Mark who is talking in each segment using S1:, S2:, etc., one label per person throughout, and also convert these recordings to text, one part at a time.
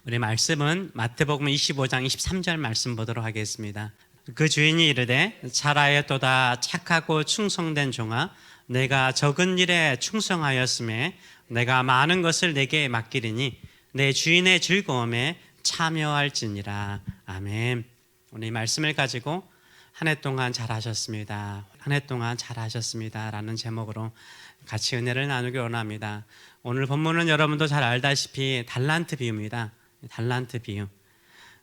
S1: 우리 말씀은 마태복음 25장 23절 말씀 보도록 하겠습니다. 그 주인이 이르되 잘하였도다 착하고 충성된 종아 내가 적은 일에 충성하였음에 내가 많은 것을 내게 맡기리니 내 주인의 즐거움에 참여할지니라. 아멘. 오늘 이 말씀을 가지고 한 해 동안 잘하셨습니다. 한 해 동안 잘하셨습니다. 라는 제목으로 같이 은혜를 나누기 원합니다. 오늘 본문은 여러분도 잘 알다시피 달란트 비유입니다. 달란트 비유.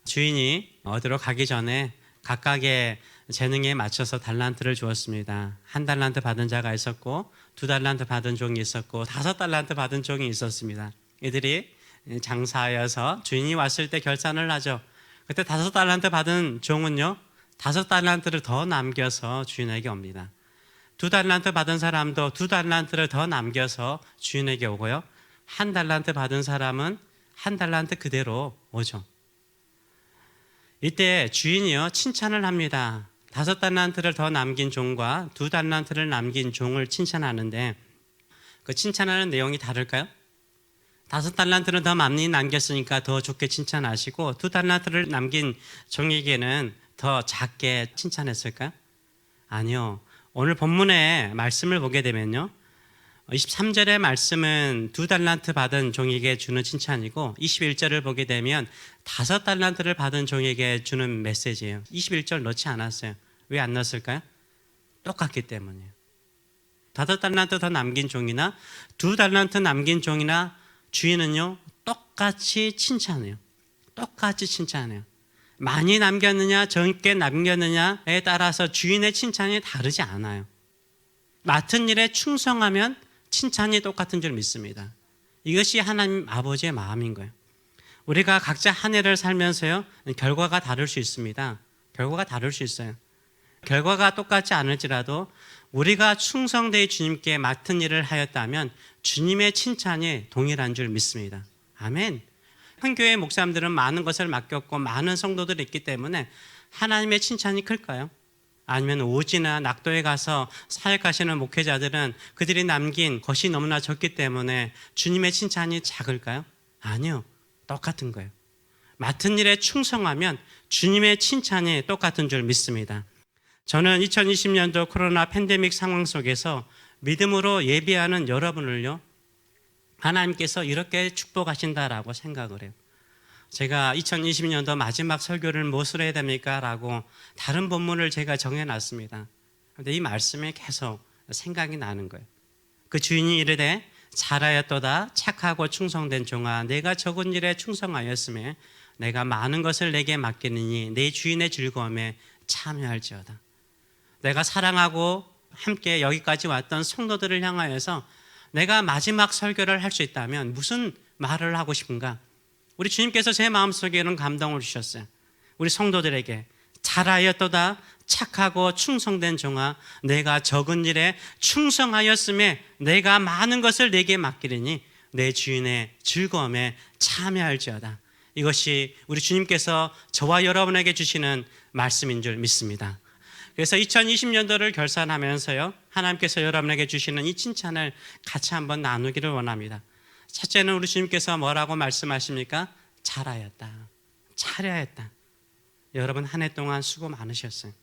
S1: 주인이 어디로 가기 전에 각각의 재능에 맞춰서 달란트를 주었습니다. 1달란트 받은 자가 있었고 2달란트 받은 종이 있었고 5달란트 받은 종이 있었습니다. 이들이 장사하여서 주인이 왔을 때 결산을 하죠. 그때 5달란트 받은 종은요 5달란트를 더 남겨서 주인에게 옵니다. 2달란트 받은 사람도 2달란트를 더 남겨서 주인에게 오고요. 1달란트 받은 사람은 1달란트 그대로 오죠. 이때 주인이요 칭찬을 합니다. 5달란트를 더 남긴 종과 2달란트를 남긴 종을 칭찬하는데 그 칭찬하는 내용이 다를까요? 5달란트는 더 많이 남겼으니까 더 좋게 칭찬하시고 2달란트를 남긴 종에게는 더 작게 칭찬했을까요? 아니요. 오늘 본문의 말씀을 보게 되면요 23절의 말씀은 2달란트 받은 종에게 주는 칭찬이고 21절을 보게 되면 5달란트를 받은 종에게 주는 메시지예요. 21절 넣지 않았어요. 왜 안 넣었을까요? 똑같기 때문이에요. 5달란트 더 남긴 종이나 2달란트 남긴 종이나 주인은요 똑같이 칭찬해요. 똑같이 칭찬해요. 많이 남겼느냐 적게 남겼느냐에 따라서 주인의 칭찬이 다르지 않아요. 맡은 일에 충성하면 칭찬이 똑같은 줄 믿습니다. 이것이 하나님 아버지의 마음인 거예요. 우리가 각자 한 해를 살면서요 결과가 다를 수 있습니다. 결과가 다를 수 있어요. 결과가 똑같지 않을지라도 우리가 충성되이 주님께 맡은 일을 하였다면 주님의 칭찬이 동일한 줄 믿습니다. 아멘. 한 교회 목사님들은 많은 것을 맡겼고 많은 성도들이 있기 때문에 하나님의 칭찬이 클까요? 아니면 오지나 낙도에 가서 사역하시는 목회자들은 그들이 남긴 것이 너무나 적기 때문에 주님의 칭찬이 작을까요? 아니요. 똑같은 거예요. 맡은 일에 충성하면 주님의 칭찬이 똑같은 줄 믿습니다. 저는 2020년도 코로나 팬데믹 상황 속에서 믿음으로 예비하는 여러분을요 하나님께서 이렇게 축복하신다라고 생각을 해요. 제가 2020년도 마지막 설교를 무엇으로 해야 됩니까? 라고 다른 본문을 제가 정해놨습니다. 그런데 이 말씀이 계속 생각이 나는 거예요. 그 주인이 이르되 잘하였도다 착하고 충성된 종아 내가 적은 일에 충성하였음에 내가 많은 것을 내게 맡기느니 내 주인의 즐거움에 참여할지어다. 내가 사랑하고 함께 여기까지 왔던 성도들을 향하여서 내가 마지막 설교를 할 수 있다면 무슨 말을 하고 싶은가? 우리 주님께서 제 마음속에는 감동을 주셨어요. 우리 성도들에게 잘하였도다 착하고 충성된 종아 내가 적은 일에 충성하였음에 내가 많은 것을 내게 맡기리니 내 주인의 즐거움에 참여할지어다. 이것이 우리 주님께서 저와 여러분에게 주시는 말씀인 줄 믿습니다. 그래서 2020년도를 결산하면서요 하나님께서 여러분에게 주시는 이 칭찬을 같이 한번 나누기를 원합니다. 첫째는 우리 주님께서 뭐라고 말씀하십니까? 잘하였다. 잘하였다. 여러분 한 해 동안 수고 많으셨어요.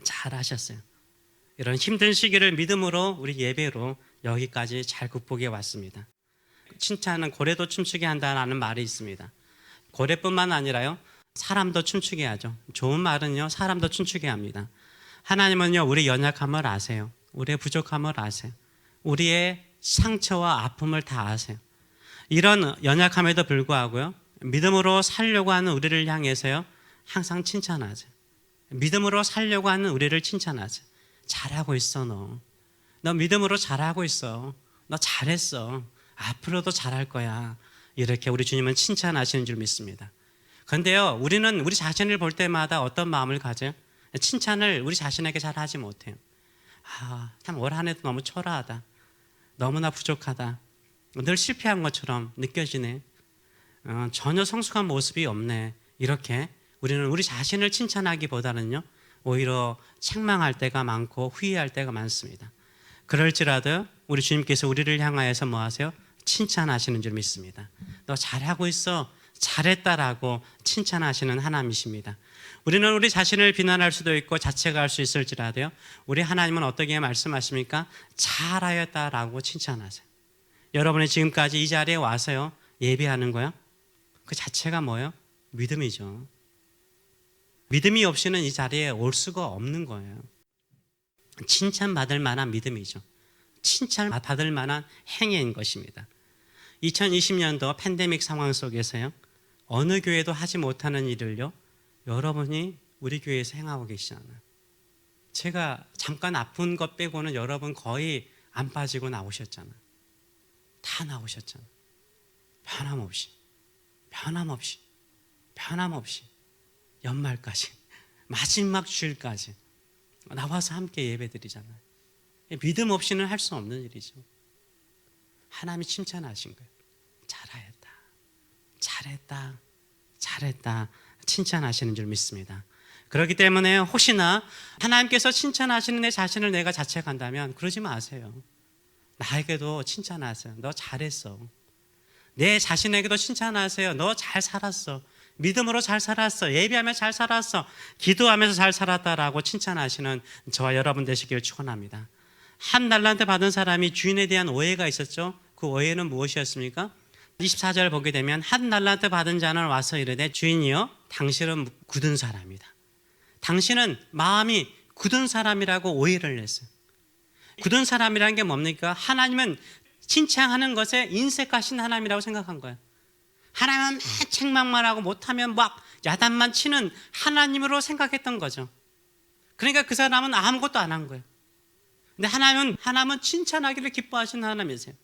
S1: 잘하셨어요. 이런 힘든 시기를 믿음으로 우리 예배로 여기까지 잘 극복해 왔습니다. 칭찬은 고래도 춤추게 한다는 말이 있습니다. 고래뿐만 아니라요 사람도 춤추게 하죠. 좋은 말은요 사람도 춤추게 합니다. 하나님은요 우리 연약함을 아세요. 우리의 부족함을 아세요. 우리의 상처와 아픔을 다 아세요. 이런 연약함에도 불구하고요 믿음으로 살려고 하는 우리를 향해서요 항상 칭찬하세요. 믿음으로 살려고 하는 우리를 칭찬하세요. 잘하고 있어 너 믿음으로 잘하고 있어. 너 잘했어. 앞으로도 잘할 거야. 이렇게 우리 주님은 칭찬하시는 줄 믿습니다. 그런데요 우리는 우리 자신을 볼 때마다 어떤 마음을 가져요? 칭찬을 우리 자신에게 잘 하지 못해요. 참 올 한 해도 너무 초라하다. 너무나 부족하다. 늘 실패한 것처럼 느껴지네. 전혀 성숙한 모습이 없네. 이렇게 우리는 우리 자신을 칭찬하기보다는요 오히려 책망할 때가 많고 후회할 때가 많습니다. 그럴지라도 우리 주님께서 우리를 향하여서 뭐 하세요? 칭찬하시는 줄 믿습니다. 너 잘하고 있어. 잘했다라고 칭찬하시는 하나님이십니다. 우리는 우리 자신을 비난할 수도 있고 자책할 수 있을지라도요, 우리 하나님은 어떻게 말씀하십니까? 잘하였다라고 칭찬하세요. 여러분이 지금까지 이 자리에 와서요, 예배하는 거요, 그 자체가 뭐예요? 믿음이죠. 믿음이 없이는 이 자리에 올 수가 없는 거예요. 칭찬받을 만한 믿음이죠. 칭찬받을 만한 행위인 것입니다. 2020년도 팬데믹 상황 속에서요, 어느 교회도 하지 못하는 일을요, 여러분이 우리 교회에서 행하고 계시잖아요. 제가 잠깐 아픈 것 빼고는 여러분 거의 안 빠지고 나오셨잖아요. 다 나오셨잖아요. 변함없이 연말까지, 마지막 주일까지 나와서 함께 예배드리잖아요. 믿음 없이는 할 수 없는 일이죠. 하나님이 칭찬하신 거예요. 잘했다 칭찬하시는 줄 믿습니다. 그렇기 때문에 혹시나 하나님께서 칭찬하시는 내 자신을 내가 자책한다면 그러지 마세요. 나에게도 칭찬하세요. 너 잘했어. 내 자신에게도 칭찬하세요. 너 잘 살았어. 믿음으로 잘 살았어. 예배하며 잘 살았어. 기도하면서 잘 살았다라고 칭찬하시는 저와 여러분 되시길 축원합니다. 한 달란트 받은 사람이 주인에 대한 오해가 있었죠. 그 오해는 무엇이었습니까? 24절 보게 되면 한 달란트 받은 자는 와서 이르되 주인이여 당신은 굳은 사람이다. 당신은 마음이 굳은 사람이라고 오해를 했어요. 굳은 사람이라는 게 뭡니까? 하나님은 칭찬하는 것에 인색하신 하나님이라고 생각한 거예요. 하나님은 책망만 하고 못하면 막 야단만 치는 하나님으로 생각했던 거죠. 그러니까 그 사람은 아무것도 안 한 거예요. 근데 하나님은 칭찬하기를 기뻐하시는 하나님이세요.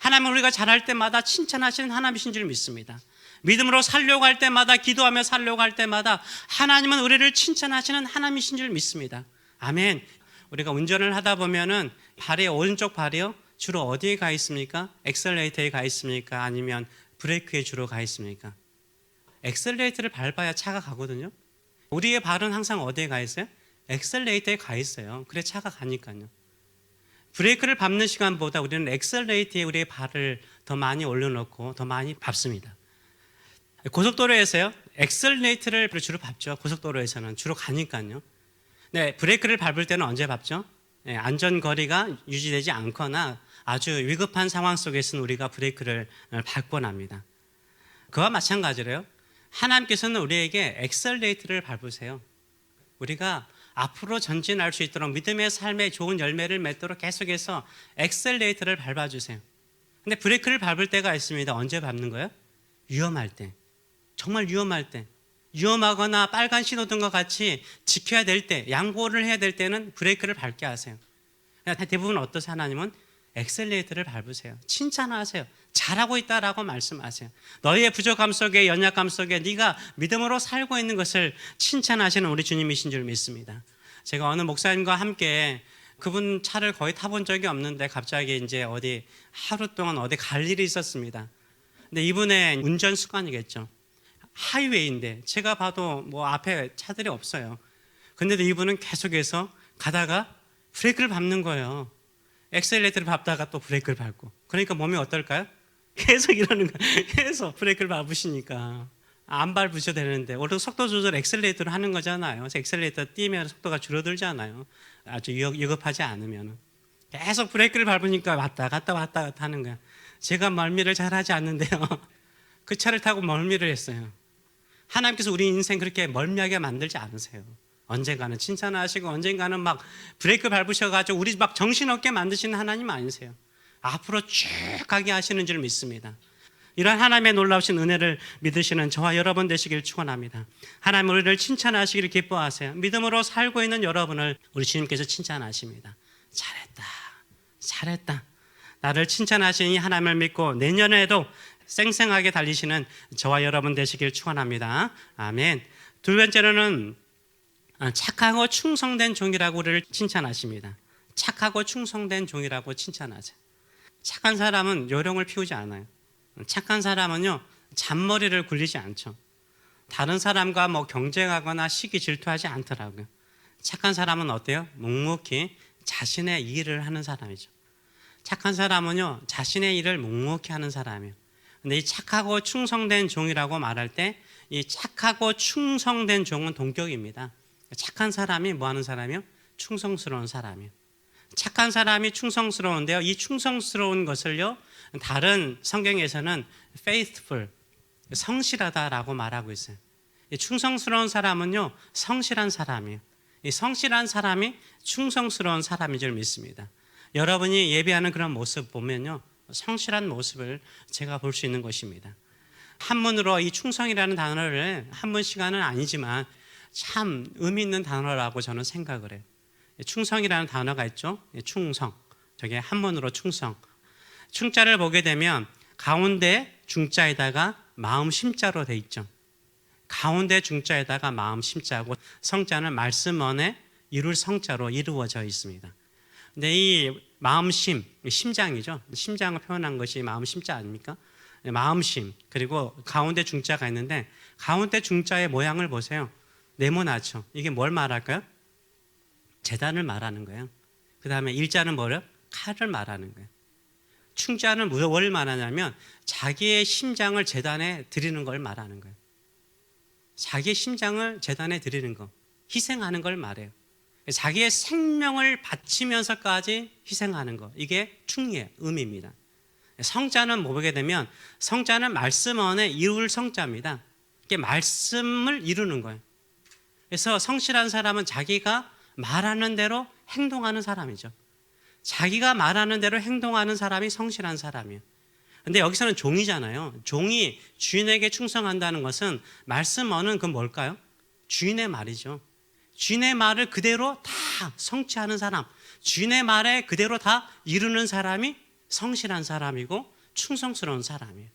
S1: 하나님은 우리가 잘할 때마다 칭찬하시는 하나님이신 줄 믿습니다. 믿음으로 살려고 할 때마다, 기도하며 살려고 할 때마다 하나님은 우리를 칭찬하시는 하나님이신 줄 믿습니다. 아멘. 우리가 운전을 하다 보면은 발의 오른쪽 발이요, 주로 어디에 가 있습니까? 엑셀레이터에 가 있습니까? 아니면 브레이크에 주로 가 있습니까? 엑셀레이터를 밟아야 차가 가거든요. 우리의 발은 항상 어디에 가 있어요? 엑셀레이터에 가 있어요. 그래 차가 가니까요. 브레이크를 밟는 시간보다 우리는 엑셀레이터에 우리의 발을 더 많이 올려놓고 더 많이 밟습니다. 고속도로에서요, 엑셀레이터를 주로 밟죠. 고속도로에서는 주로 가니까요. 네, 브레이크를 밟을 때는 언제 밟죠? 네, 안전거리가 유지되지 않거나 아주 위급한 상황 속에서는 우리가 브레이크를 밟곤 합니다. 그와 마찬가지로요, 하나님께서는 우리에게 엑셀레이터를 밟으세요. 우리가 앞으로 전진할 수 있도록 믿음의 삶의 좋은 열매를 맺도록 계속해서 엑셀레이터를 밟아주세요. 근데 브레이크를 밟을 때가 있습니다. 언제 밟는 거예요? 위험할 때. 정말 위험할 때. 위험하거나 빨간 신호등과 같이 지켜야 될 때, 양보를 해야 될 때는 브레이크를 밟게 하세요. 대부분 어떠세요? 하나님은 엑셀레이터를 밟으세요. 칭찬하세요. 잘하고 있다라고 말씀하세요. 너희의 부족함 속에, 연약함 속에 네가 믿음으로 살고 있는 것을 칭찬하시는 우리 주님이신 줄 믿습니다. 제가 어느 목사님과 함께 그분 차를 거의 타본 적이 없는데 갑자기 이제 어디 하루 동안 어디 갈 일이 있었습니다. 근데 이분의 운전 습관이겠죠. 하이웨이인데 제가 봐도 뭐 앞에 차들이 없어요. 근데도 이분은 계속해서 가다가 브레이크를 밟는 거예요. 엑셀레이터를 밟다가 또 브레이크를 밟고. 그러니까 몸이 어떨까요? 계속 이러는 거예요. 계속 브레이크를 밟으시니까 안 밟으셔도 되는데, 원래 속도 조절 엑셀레이터를 하는 거잖아요. 그래서 엑셀레이터 띄면 속도가 줄어들잖아요. 아주 위급하지 않으면. 계속 브레이크를 밟으니까 왔다 갔다 하는 거야. 제가 멀미를 잘 하지 않는데요, 그 차를 타고 멀미를 했어요. 하나님께서 우리 인생 그렇게 멀미하게 만들지 않으세요. 언젠가는 칭찬하시고 언젠가는 막 브레이크 밟으셔가지고 우리 막 정신없게 만드시는 하나님 아니세요. 앞으로 쭉 가게 하시는 줄 믿습니다. 이런 하나님의 놀라우신 은혜를 믿으시는 저와 여러분 되시길 축원합니다. 하나님 우리를 칭찬하시기를 기뻐하세요. 믿음으로 살고 있는 여러분을 우리 주님께서 칭찬하십니다. 잘했다. 나를 칭찬하시니 하나님을 믿고 내년에도 쌩쌩하게 달리시는 저와 여러분 되시길 축원합니다. 아멘. 두 번째로는 착하고 충성된 종이라고 우리를 칭찬하십니다. 착하고 충성된 종이라고 칭찬하세요. 착한 사람은 요령을 피우지 않아요. 착한 사람은요, 잔머리를 굴리지 않죠. 다른 사람과 뭐 경쟁하거나 시기 질투하지 않더라고요. 착한 사람은 어때요? 묵묵히 자신의 일을 하는 사람이죠. 착한 사람은요, 자신의 일을 묵묵히 하는 사람이에요. 근데 이 착하고 충성된 종이라고 말할 때 이 착하고 충성된 종은 동격입니다. 착한 사람이 뭐 하는 사람이요? 충성스러운 사람이요. 착한 사람이 충성스러운데요. 이 충성스러운 것을요, 다른 성경에서는 faithful, 성실하다라고 말하고 있어요. 이 충성스러운 사람은요, 성실한 사람이에요. 이 성실한 사람이 충성스러운 사람인 줄 믿습니다. 여러분이 예배하는 그런 모습 보면요, 성실한 모습을 제가 볼 수 있는 것입니다. 한문으로 이 충성이라는 단어를 한문 시간은 아니지만 참 의미 있는 단어라고 저는 생각을 해요. 충성이라는 단어가 있죠. 충성. 저게 한문으로 충성. 충자를 보게 되면 가운데 중자에다가 마음 심자로 돼 있죠. 가운데 중자에다가 마음 심자고 성자는 말씀 안에 이룰 성자로 이루어져 있습니다. 근데 이 마음심, 심장이죠. 심장을 표현한 것이 마음 심자 아닙니까? 마음심, 그리고 가운데 중자가 있는데 가운데 중자의 모양을 보세요. 네모나죠. 이게 뭘 말할까요? 제단을 말하는 거예요. 그 다음에 일자는 뭐래요? 칼을 말하는 거예요. 충자는 뭘 말하냐면 자기의 심장을 제단에 드리는 걸 말하는 거예요. 자기의 심장을 제단에 드리는 거, 희생하는 걸 말해요. 자기의 생명을 바치면서까지 희생하는 거, 이게 충의 의미입니다. 성자는 뭐 보게 되면 성자는 말씀 안에 이룰 성자입니다. 이게 말씀을 이루는 거예요. 그래서 성실한 사람은 자기가 말하는 대로 행동하는 사람이죠. 자기가 말하는 대로 행동하는 사람이 성실한 사람이에요. 근데 여기서는 종이잖아요. 종이 주인에게 충성한다는 것은 말씀 안은 그 뭘까요? 주인의 말이죠. 주인의 말을 그대로 다 성취하는 사람, 주인의 말에 그대로 다 이루는 사람이 성실한 사람이고 충성스러운 사람이에요.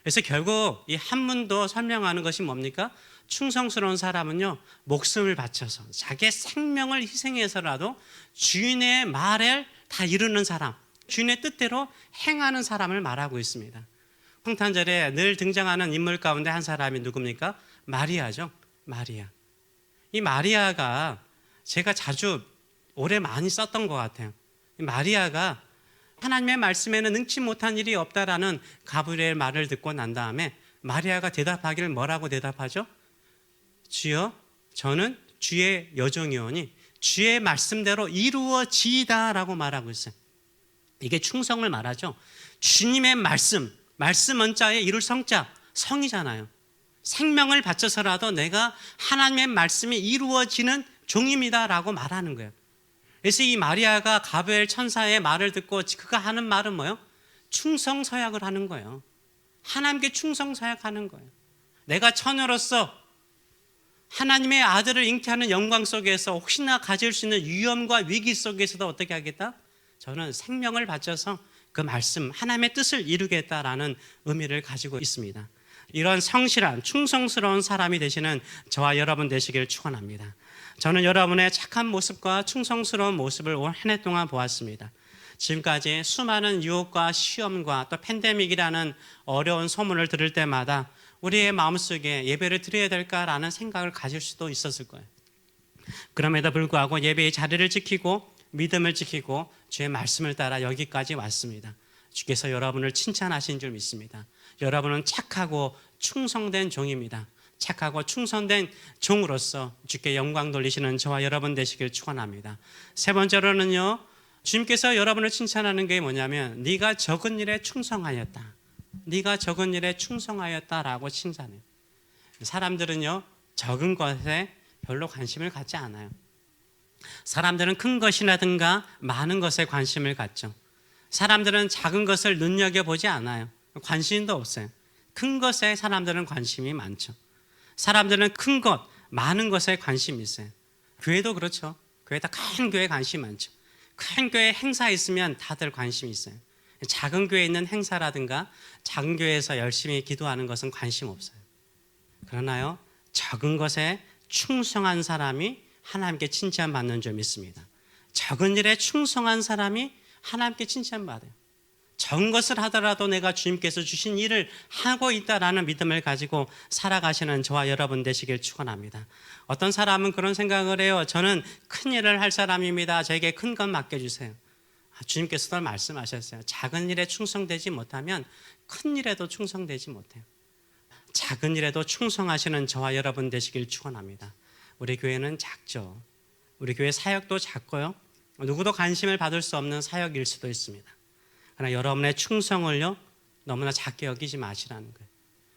S1: 그래서 결국 이 한문도 설명하는 것이 뭡니까? 충성스러운 사람은요, 목숨을 바쳐서 자기의 생명을 희생해서라도 주인의 말을 다 이루는 사람, 주인의 뜻대로 행하는 사람을 말하고 있습니다. 성탄절에 늘 등장하는 인물 가운데 한 사람이 누굽니까? 마리아죠. 마리아. 이 마리아가 제가 자주 오래 많이 썼던 것 같아요. 이 마리아가 하나님의 말씀에는 능치 못한 일이 없다라는 가브리엘 말을 듣고 난 다음에 마리아가 대답하기를 뭐라고 대답하죠? 주여, 저는 주의 여종이오니 주의 말씀대로 이루어지이다라고 말하고 있어요. 이게 충성을 말하죠. 주님의 말씀 원자에 이룰 성자, 성이잖아요. 생명을 바쳐서라도 내가 하나님의 말씀이 이루어지는 종입니다라고 말하는 거예요. 그래서 이 마리아가 가브리엘 천사의 말을 듣고 그가 하는 말은 뭐예요? 충성서약을 하는 거예요. 하나님께 충성서약하는 거예요. 내가 처녀로서 하나님의 아들을 잉태하는 영광 속에서 혹시나 가질 수 있는 위험과 위기 속에서도 어떻게 하겠다? 저는 생명을 바쳐서 그 말씀, 하나님의 뜻을 이루겠다라는 의미를 가지고 있습니다. 이런 성실한 충성스러운 사람이 되시는 저와 여러분 되시길 축원합니다. 저는 여러분의 착한 모습과 충성스러운 모습을 올 한 해 동안 보았습니다. 지금까지 수많은 유혹과 시험과 또 팬데믹이라는 어려운 소문을 들을 때마다 우리의 마음속에 예배를 드려야 될까라는 생각을 가질 수도 있었을 거예요. 그럼에도 불구하고 예배의 자리를 지키고 믿음을 지키고 주의 말씀을 따라 여기까지 왔습니다. 주께서 여러분을 칭찬하신 줄 믿습니다. 여러분은 착하고 충성된 종입니다. 착하고 충성된 종으로서 주께 영광 돌리시는 저와 여러분 되시길 축원합니다. 세 번째로는요, 주님께서 여러분을 칭찬하는 게 뭐냐면 네가 적은 일에 충성하였다. 네가 적은 일에 충성하였다라고 칭찬해요. 사람들은요, 적은 것에 별로 관심을 갖지 않아요. 사람들은 큰 것이라든가 많은 것에 관심을 갖죠. 사람들은 작은 것을 눈여겨보지 않아요. 관심도 없어요. 큰 것에 사람들은 관심이 많죠. 사람들은 큰 것, 많은 것에 관심이 있어요. 교회도 그렇죠. 교회다 큰 교회에 관심이 많죠. 큰 교회 행사 있으면 다들 관심이 있어요. 작은 교회에 있는 행사라든가 작은 교회에서 열심히 기도하는 것은 관심 없어요. 그러나요, 적은 것에 충성한 사람이 하나님께 칭찬받는 줄 믿습니다. 적은 일에 충성한 사람이 하나님께 칭찬받아요. 적은 것을 하더라도 내가 주님께서 주신 일을 하고 있다라는 믿음을 가지고 살아가시는 저와 여러분 되시길 축원합니다. 어떤 사람은 그런 생각을 해요. 저는 큰 일을 할 사람입니다. 저에게 큰 것 맡겨주세요. 주님께서도 말씀하셨어요. 작은 일에 충성되지 못하면 큰 일에도 충성되지 못해요. 작은 일에도 충성하시는 저와 여러분 되시길 축원합니다. 우리 교회는 작죠. 우리 교회 사역도 작고요. 누구도 관심을 받을 수 없는 사역일 수도 있습니다. 그러나 여러분의 충성을요 너무나 작게 여기지 마시라는 거예요.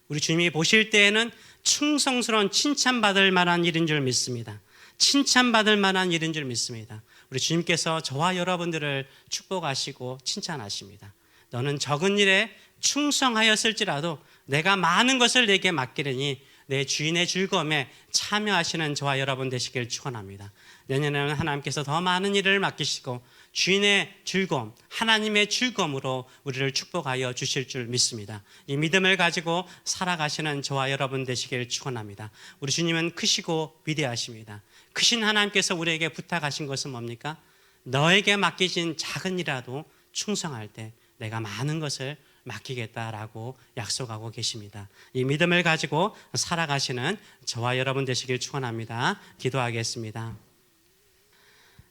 S1: 우리 주님이 보실 때에는 충성스러운 칭찬받을 만한 일인 줄 믿습니다. 칭찬받을 만한 일인 줄 믿습니다. 우리 주님께서 저와 여러분들을 축복하시고 칭찬하십니다. 너는 적은 일에 충성하였을지라도 내가 많은 것을 내게 맡기려니 내 주인의 즐거움에 참여하시는 저와 여러분 되시길 축원합니다. 내년에는 하나님께서 더 많은 일을 맡기시고 주인의 즐거움, 하나님의 즐거움으로 우리를 축복하여 주실 줄 믿습니다. 이 믿음을 가지고 살아가시는 저와 여러분 되시길 축원합니다. 우리 주님은 크시고 위대하십니다. 크신 하나님께서 우리에게 부탁하신 것은 뭡니까? 너에게 맡기신 작은 일이라도 충성할 때 내가 많은 것을 맡기겠다라고 약속하고 계십니다. 이 믿음을 가지고 살아가시는 저와 여러분 되시길 축원합니다. 기도하겠습니다.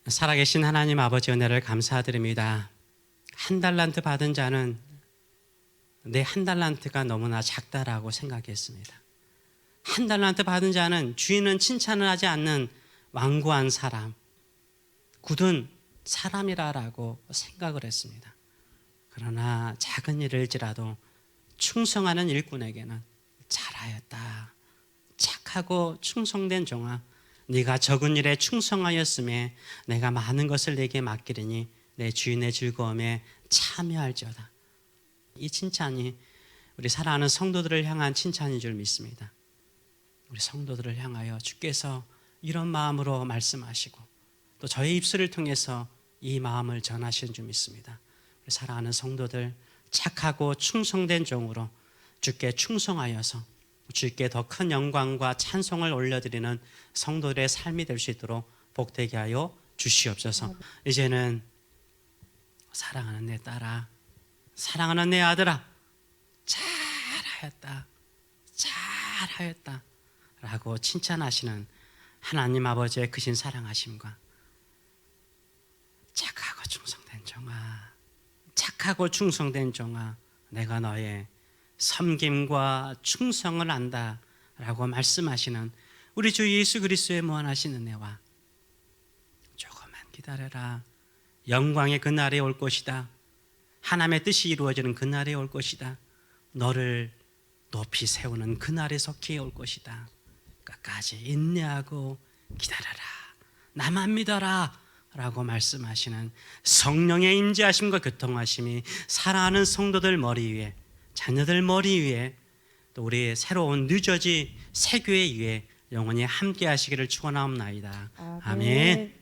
S1: 살아계신 하나님 아버지 은혜를 감사드립니다. 한 달란트 받은 자는 내 한 달란트가 너무나 작다라고 생각했습니다. 한 달란트 받은 자는 주인은 칭찬을 하지 않는 완고한 사람, 굳은 사람이라고 생각을 했습니다. 그러나 작은 일일지라도 충성하는 일꾼에게는 잘하였다. 착하고 충성된 종아, 네가 적은 일에 충성하였음에 내가 많은 것을 내게 맡기리니 내 주인의 즐거움에 참여할지어다. 이 칭찬이 우리 사랑하는 성도들을 향한 칭찬인 줄 믿습니다. 우리 성도들을 향하여 주께서 이런 마음으로 말씀하시고 또 저의 입술을 통해서 이 마음을 전하시는 줄 믿습니다. 우리 사랑하는 성도들 착하고 충성된 종으로 주께 충성하여서 주께 더 큰 영광과 찬송을 올려드리는 성도들의 삶이 될 수 있도록 복되게 하여 주시옵소서. 이제는 사랑하는 내 딸아, 사랑하는 내 아들아, 잘하였다, 잘하였다 라고 칭찬하시는 하나님 아버지의 크신 사랑하심과 착하고 충성된 종아, 착하고 충성된 종아, 내가 너의 섬김과 충성을 안다 라고 말씀하시는 우리 주 예수 그리스도의 무한하신 은혜와 조금만 기다려라, 영광의 그날이 올 것이다, 하나님의 뜻이 이루어지는 그날이 올 것이다, 너를 높이 세우는 그날이 속히 올 것이다, 끝까지 인내하고 기다려라, 나만 믿어라 라고 말씀하시는 성령의 임재하심과 교통하심이 사랑하는 성도들 머리 위에, 자녀들 머리 위에, 또 우리 새로운 뉴저지 새 교회 위에 영원히 함께 하시기를 축원하옵나이다. 아멘.